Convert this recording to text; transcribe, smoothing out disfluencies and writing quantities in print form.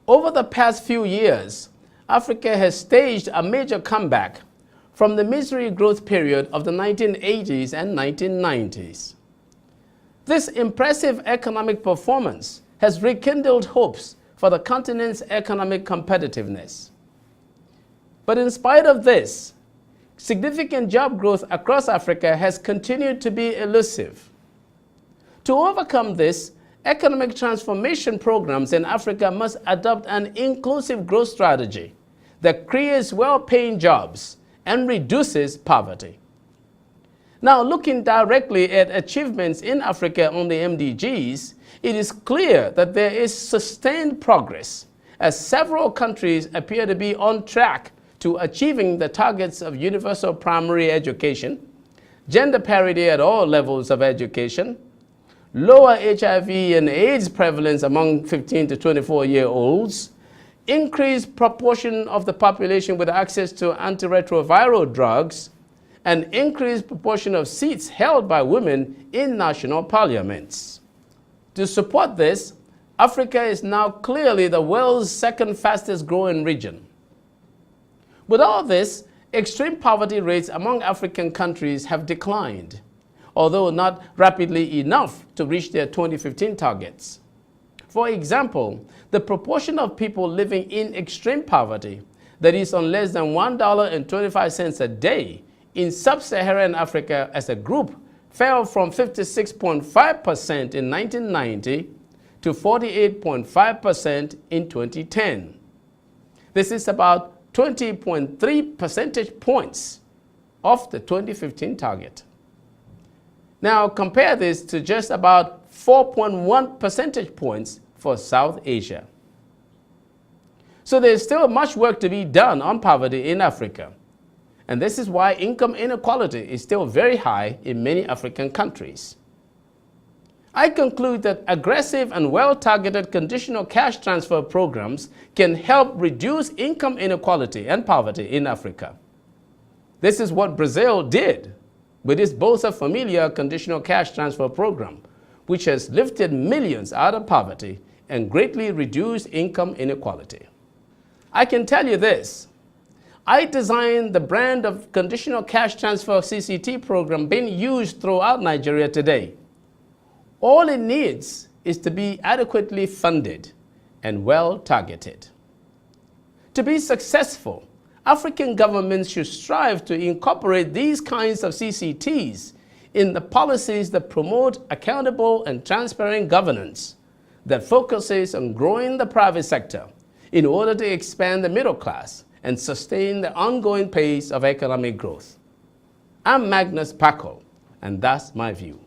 Over the past few years, Africa has staged a major comeback from the misery growth period of the 1980s and 1990s. This impressive economic performance has rekindled hopes for the continent's economic competitiveness. But in spite of this, significant job growth across Africa has continued to be elusive. To overcome this, economic transformation programs in Africa must adopt an inclusive growth strategy that creates well-paying jobs and reduces poverty. Now, looking directly at achievements in Africa on the MDGs, it is clear that there is sustained progress as several countries appear to be on track to achieving the targets of universal primary education, gender parity at all levels of education, lower HIV and AIDS prevalence among 15 to 24-year-olds, increased proportion of the population with access to antiretroviral drugs, and increased proportion of seats held by women in national parliaments. To support this, Africa is now clearly the world's second fastest growing region. With all this, extreme poverty rates among African countries have declined, although not rapidly enough to reach their 2015 targets. For example, the proportion of people living in extreme poverty, that is on less than $1.25 a day, in sub-Saharan Africa as a group fell from 56.5% in 1990 to 48.5% in 2010. This is about 20.3 percentage points off the 2015 target. Now compare this to just about 4.1 percentage points for South Asia. So there's still much work to be done on poverty in Africa. And this is why income inequality is still very high in many African countries. I conclude that aggressive and well-targeted conditional cash transfer programs can help reduce income inequality and poverty in Africa. This is what Brazil did with its Bolsa Familia conditional cash transfer program, which has lifted millions out of poverty and greatly reduced income inequality. I can tell you this. I designed the brand of conditional cash transfer CCT program being used throughout Nigeria today. All it needs is to be adequately funded and well targeted. To be successful, African governments should strive to incorporate these kinds of CCTs in the policies that promote accountable and transparent governance that focuses on growing the private sector in order to expand the middle class and sustain the ongoing pace of economic growth. I'm Magnus Kpakol, and that's my view.